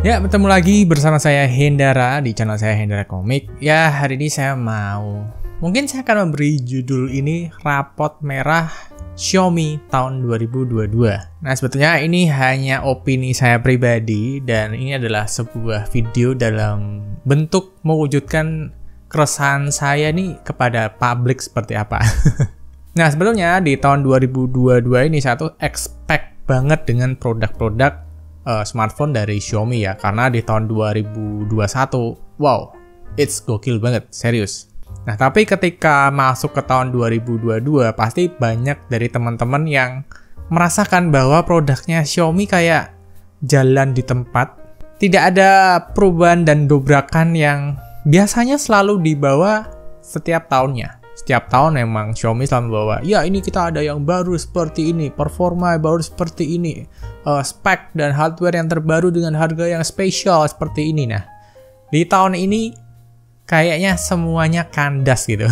Ya, bertemu lagi bersama saya Hendara di channel saya Hendara Komik. Ya, hari ini mungkin saya akan memberi judul ini Rapot Merah Xiaomi tahun 2022. Nah, sebetulnya ini hanya opini saya pribadi dan ini adalah sebuah video dalam bentuk mewujudkan keresahan saya nih kepada publik seperti apa. Nah, sebetulnya di tahun 2022 ini saya tuh expect banget dengan produk-produk smartphone dari Xiaomi ya, karena di tahun 2021 wow, it's gokil banget, serius. Nah, tapi ketika masuk ke tahun 2022 pasti banyak dari teman-teman yang merasakan bahwa produknya Xiaomi kayak jalan di tempat, tidak ada perubahan dan dobrakan yang biasanya selalu dibawa setiap tahunnya. Setiap tahun memang Xiaomi selalu membawa, ya ini kita ada yang baru seperti ini, performa baru seperti ini, spek dan hardware yang terbaru dengan harga yang spesial seperti ini. Nah, di tahun ini kayaknya semuanya kandas gitu.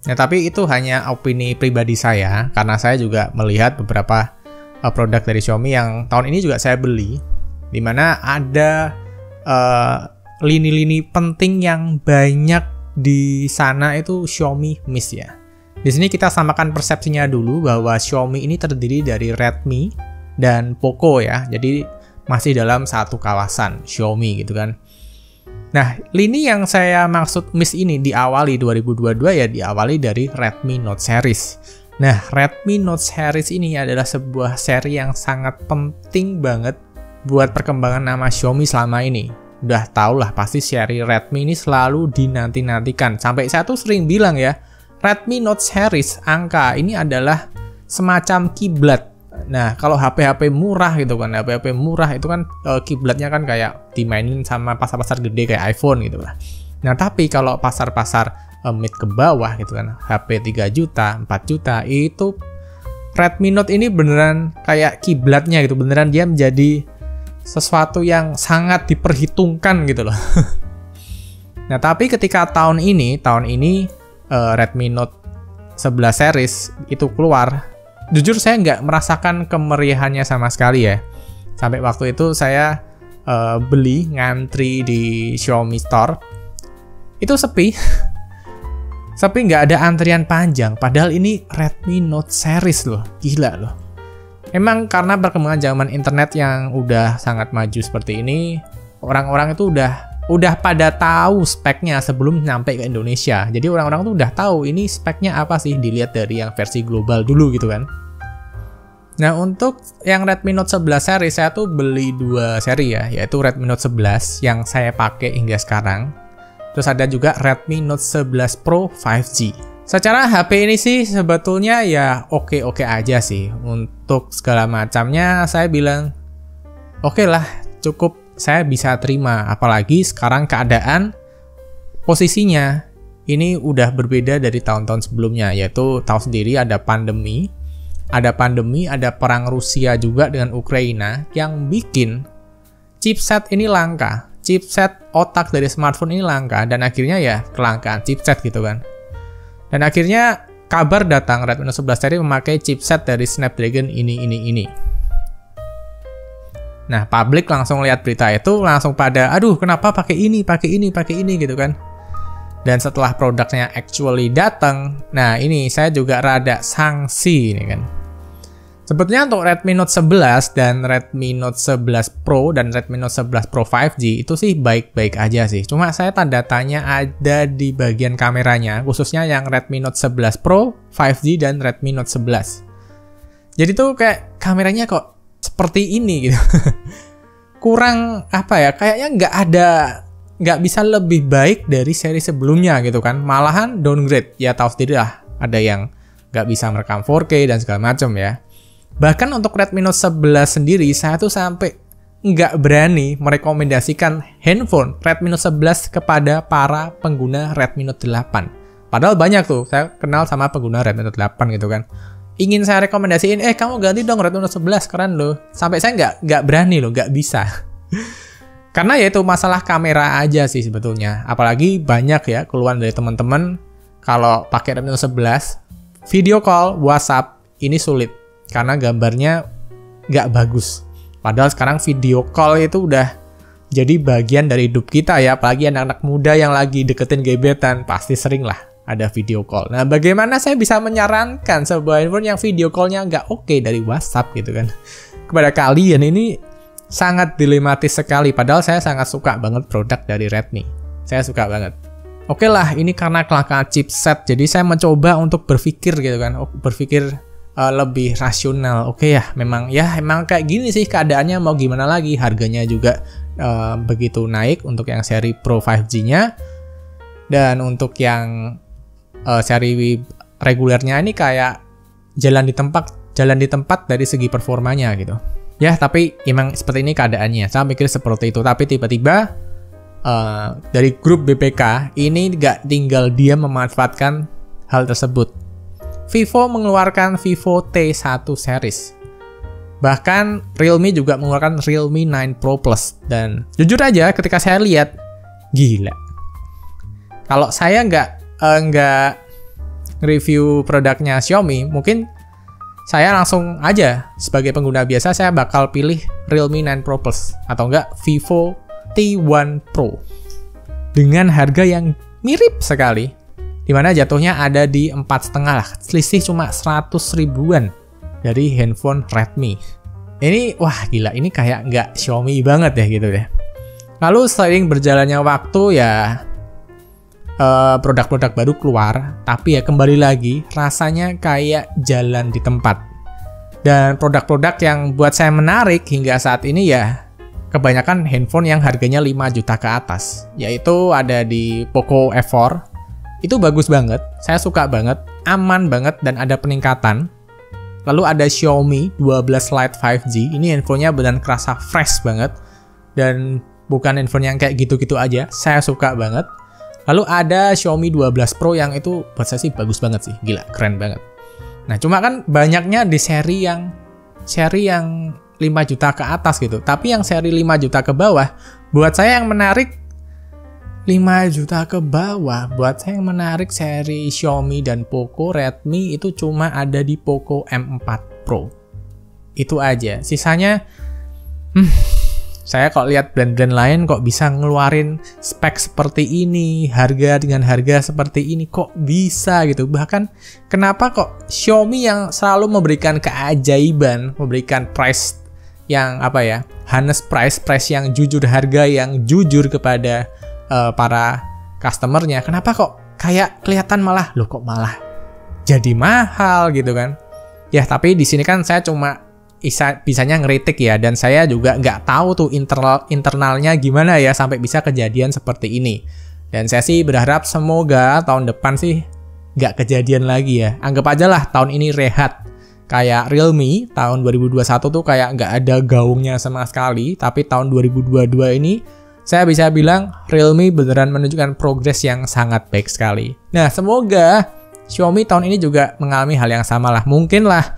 Nah, tapi itu hanya opini pribadi saya, karena saya juga melihat beberapa produk dari Xiaomi yang tahun ini juga saya beli, dimana ada lini-lini penting yang banyak di sana itu Xiaomi miss ya. Di sini kita samakan persepsinya dulu bahwa Xiaomi ini terdiri dari Redmi dan Poco ya. Jadi masih dalam satu kawasan Xiaomi gitu kan. Nah, lini yang saya maksud miss ini diawali 2022 ya diawali dari Redmi Note series. Nah, Redmi Note series ini adalah sebuah seri yang sangat penting banget buat perkembangan nama Xiaomi selama ini. Udah tau lah pasti seri Redmi ini selalu dinanti-nantikan. Sampai saya tuh sering bilang ya, Redmi Note series angka ini adalah semacam kiblat. Nah, kalau HP-HP murah gitu kan, HP-HP murah itu kan kiblatnya kan kayak dimainin sama pasar-pasar gede kayak iPhone gitu lah. Nah, tapi kalau pasar-pasar mid ke bawah gitu kan, HP 3 juta, 4 juta, itu Redmi Note ini beneran kayak kiblatnya gitu, beneran dia menjadi sesuatu yang sangat diperhitungkan gitu loh. Nah, tapi ketika tahun ini Redmi Note 11 series itu keluar, jujur saya nggak merasakan kemeriahannya sama sekali ya. Sampai waktu itu saya beli ngantri di Xiaomi Store, itu sepi. Sepi, nggak ada antrian panjang, padahal ini Redmi Note series loh, gila loh. Emang karena perkembangan zaman internet yang udah sangat maju seperti ini, orang-orang itu udah pada tahu speknya sebelum nyampe ke Indonesia. Jadi orang-orang tuh udah tahu ini speknya apa sih, dilihat dari yang versi global dulu gitu kan. Nah, untuk yang Redmi Note 11 seri saya tuh beli 2 seri ya, yaitu Redmi Note 11 yang saya pakai hingga sekarang. Terus ada juga Redmi Note 11 Pro 5G. Secara HP ini sih sebetulnya ya oke-oke aja sih. Untuk segala macamnya saya bilang oke lah, cukup saya bisa terima. Apalagi sekarang keadaan posisinya ini udah berbeda dari tahun-tahun sebelumnya. Yaitu tahu sendiri ada pandemi, ada perang Rusia juga dengan Ukraina yang bikin chipset ini langka. Chipset otak dari smartphone ini langka dan akhirnya ya kelangkaan chipset gitu kan. Dan akhirnya kabar datang Redmi Note 11 seri memakai chipset dari Snapdragon ini. Nah, publik langsung lihat berita itu langsung pada, aduh kenapa pakai ini gitu kan. Dan setelah produknya actually datang, nah ini saya juga rada sanksi ini kan. Sebetulnya untuk Redmi Note 11 dan Redmi Note 11 Pro dan Redmi Note 11 Pro 5G itu sih baik-baik aja sih. Cuma saya tanda tanya ada di bagian kameranya, khususnya yang Redmi Note 11 Pro 5G dan Redmi Note 11. Jadi tuh kayak kameranya kok seperti ini gitu. Kurang apa ya, kayaknya nggak bisa lebih baik dari seri sebelumnya gitu kan. Malahan downgrade, ya tahu sendiri lah, ada yang nggak bisa merekam 4K dan segala macam ya. Bahkan untuk Redmi Note 11 sendiri, saya tuh sampai nggak berani merekomendasikan handphone Redmi Note 11 kepada para pengguna Redmi Note 8. Padahal banyak tuh, saya kenal sama pengguna Redmi Note 8 gitu kan. Ingin saya rekomendasiin, kamu ganti dong Redmi Note 11, keren loh. Sampai saya nggak berani loh, nggak bisa. Karena ya itu masalah kamera aja sih sebetulnya. Apalagi banyak ya keluhan dari teman-teman, kalau pakai Redmi Note 11, video call, WhatsApp, ini sulit. Karena gambarnya nggak bagus. Padahal sekarang video call itu udah jadi bagian dari hidup kita ya, apalagi anak-anak muda yang lagi deketin gebetan, pasti sering lah ada video call. Nah, bagaimana saya bisa menyarankan sebuah handphone yang video call-nya nggak oke dari WhatsApp gitu kan? Kepada kalian ini sangat dilematis sekali, padahal saya sangat suka banget produk dari Redmi. Saya suka banget. Oke lah, ini karena kelangkaan chipset, jadi saya mencoba untuk berpikir gitu kan, berpikir lebih rasional. Oke ya, emang kayak gini sih keadaannya, mau gimana lagi, harganya juga begitu naik untuk yang seri Pro 5G-nya, dan untuk yang seri regulernya ini kayak jalan di tempat dari segi performanya gitu. Ya, tapi emang seperti ini keadaannya. Saya pikir seperti itu, tapi tiba-tiba dari grup BPK ini nggak tinggal diam memanfaatkan hal tersebut. Vivo mengeluarkan Vivo T1 series. Bahkan Realme juga mengeluarkan Realme 9 Pro Plus. Dan jujur aja ketika saya lihat, gila. Kalau saya nggak review produknya Xiaomi, mungkin saya langsung aja sebagai pengguna biasa saya bakal pilih Realme 9 Pro Plus atau enggak Vivo T1 Pro dengan harga yang mirip sekali, dimana jatuhnya ada di 4,5 lah, selisih cuma 100 ribuan dari handphone Redmi. Ini wah gila, ini kayak nggak Xiaomi banget ya gitu deh. Lalu seiring berjalannya waktu ya produk-produk baru keluar, tapi ya kembali lagi rasanya kayak jalan di tempat. Dan produk-produk yang buat saya menarik hingga saat ini ya kebanyakan handphone yang harganya 5 juta ke atas, yaitu ada di Poco F4. Itu bagus banget, saya suka banget, aman banget, dan ada peningkatan. Lalu ada Xiaomi 12 Lite 5G, ini handphonenya benar kerasa fresh banget, dan bukan handphone yang kayak gitu-gitu aja, saya suka banget. Lalu ada Xiaomi 12 Pro yang itu buat saya sih bagus banget sih, gila, keren banget. Nah, cuma kan banyaknya di seri yang 5 juta ke atas gitu. Tapi yang seri 5 juta ke bawah, buat saya yang menarik 5 juta ke bawah, buat saya yang menarik seri Xiaomi dan Poco, Redmi itu cuma ada di Poco M4 Pro. Itu aja. Sisanya saya kok lihat brand-brand lain kok bisa ngeluarin spek seperti ini, harga dengan harga seperti ini, kok bisa gitu. Bahkan kenapa kok Xiaomi yang selalu memberikan keajaiban, memberikan price yang honest price yang jujur, harga yang jujur kepada para customernya, kenapa kok kayak kelihatan malah jadi mahal gitu kan? Ya tapi di sini kan saya cuma bisanya ngeritik ya, dan saya juga nggak tahu tuh internalnya gimana ya sampai bisa kejadian seperti ini. Dan saya sih berharap semoga tahun depan sih nggak kejadian lagi ya. Anggap aja lah tahun ini rehat. Kayak Realme tahun 2021 tuh kayak nggak ada gaungnya sama sekali, tapi tahun 2022 ini saya bisa bilang Realme beneran menunjukkan progres yang sangat baik sekali. Nah, semoga Xiaomi tahun ini juga mengalami hal yang sama lah. Mungkin lah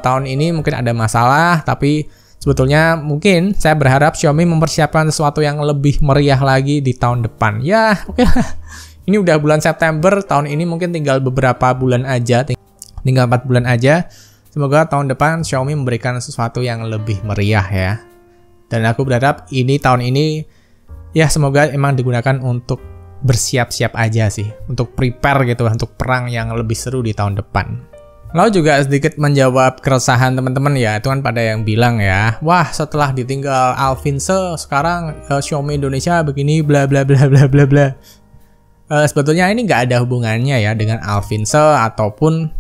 tahun ini mungkin ada masalah, tapi sebetulnya mungkin saya berharap Xiaomi mempersiapkan sesuatu yang lebih meriah lagi di tahun depan. Ya, oke lah. Ini udah bulan September, tahun ini mungkin tinggal beberapa bulan aja, tinggal 4 bulan aja. Semoga tahun depan Xiaomi memberikan sesuatu yang lebih meriah ya. Dan aku berharap tahun ini ya semoga emang digunakan untuk bersiap-siap aja sih, untuk prepare gitu, untuk perang yang lebih seru di tahun depan. Lalu juga sedikit menjawab keresahan teman-teman ya, itu kan pada yang bilang ya, wah setelah ditinggal Alphonse sekarang Xiaomi Indonesia begini bla bla bla bla bla bla. Sebetulnya ini nggak ada hubungannya ya dengan Alphonse ataupun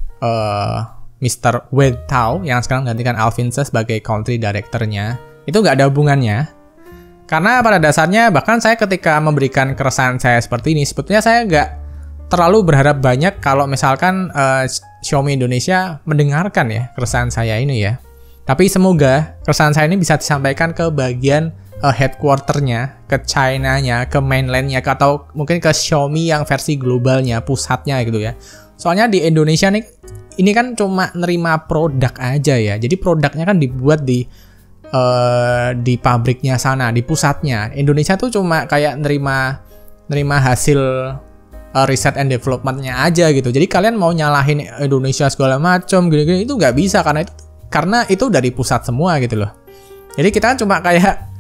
Mr. Wei Tao yang sekarang menggantikan Alphonse sebagai country director-nya. Itu nggak ada hubungannya. Karena pada dasarnya bahkan saya ketika memberikan keresahan saya seperti ini, sebetulnya saya nggak terlalu berharap banyak kalau misalkan Xiaomi Indonesia mendengarkan ya keresahan saya ini ya. Tapi semoga keresahan saya ini bisa disampaikan ke bagian headquarter-nya, ke China-nya, ke mainland-nya, atau mungkin ke Xiaomi yang versi globalnya, pusatnya gitu ya. Soalnya di Indonesia nih, ini kan cuma nerima produk aja ya. Jadi produknya kan dibuat di pabriknya sana, di pusatnya. Indonesia tuh cuma kayak nerima hasil riset and development-nya aja gitu. Jadi kalian mau nyalahin Indonesia segala macam gini-gini itu nggak bisa karena itu dari pusat semua gitu loh. Jadi kita kan cuma kayak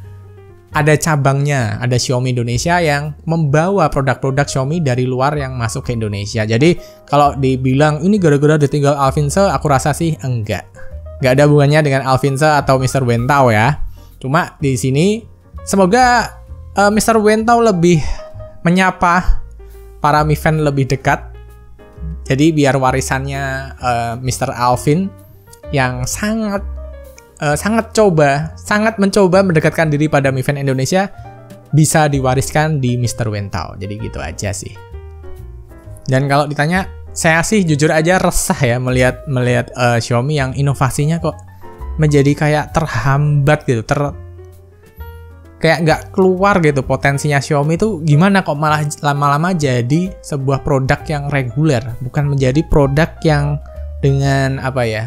ada cabangnya, ada Xiaomi Indonesia yang membawa produk-produk Xiaomi dari luar yang masuk ke Indonesia. Jadi kalau dibilang ini gara-gara ditinggal Alvinse, aku rasa sih enggak. Nggak ada hubungannya dengan Alvinse atau Mr. Wentao ya. Cuma di sini semoga Mr. Wentao lebih menyapa para Mi Fan lebih dekat. Jadi biar warisannya Mr. Alvin yang sangat mencoba mendekatkan diri pada Mi Fan Indonesia bisa diwariskan di Mr. Wentao. Jadi gitu aja sih. Dan kalau ditanya, saya sih jujur aja resah ya melihat Xiaomi yang inovasinya kok menjadi kayak terhambat gitu, kayak nggak keluar gitu potensinya Xiaomi itu gimana kok malah lama-lama jadi sebuah produk yang reguler, bukan menjadi produk yang dengan apa ya,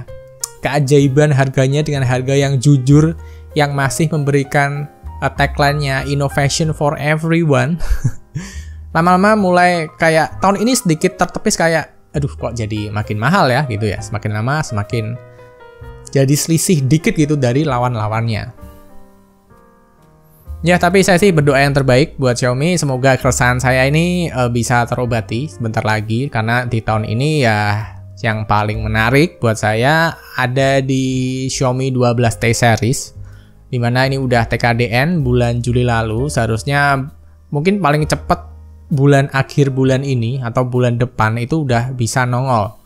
keajaiban harganya dengan harga yang jujur, yang masih memberikan tagline-nya innovation for everyone. Lama-lama mulai kayak tahun ini sedikit tertepis kayak, aduh kok jadi makin mahal ya gitu ya. Semakin lama semakin jadi selisih dikit gitu dari lawan-lawannya. Ya tapi saya sih berdoa yang terbaik buat Xiaomi. Semoga keresahan saya ini bisa terobati sebentar lagi. Karena di tahun ini ya yang paling menarik buat saya ada di Xiaomi 12T series, dimana ini udah TKDN bulan Juli lalu. Seharusnya mungkin paling cepat akhir bulan ini atau bulan depan itu udah bisa nongol,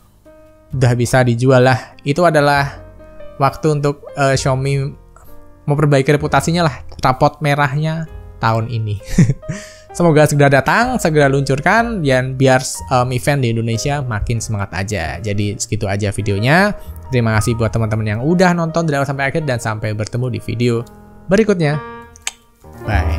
udah bisa dijual lah. Itu adalah waktu untuk Xiaomi memperbaiki reputasinya lah, rapot merahnya tahun ini. Semoga segera datang, segera luncurkan, dan biar Mi Fan di Indonesia makin semangat aja. Jadi segitu aja videonya. Terima kasih buat teman-teman yang udah nonton dari awal sampai akhir, dan sampai bertemu di video berikutnya. Bye.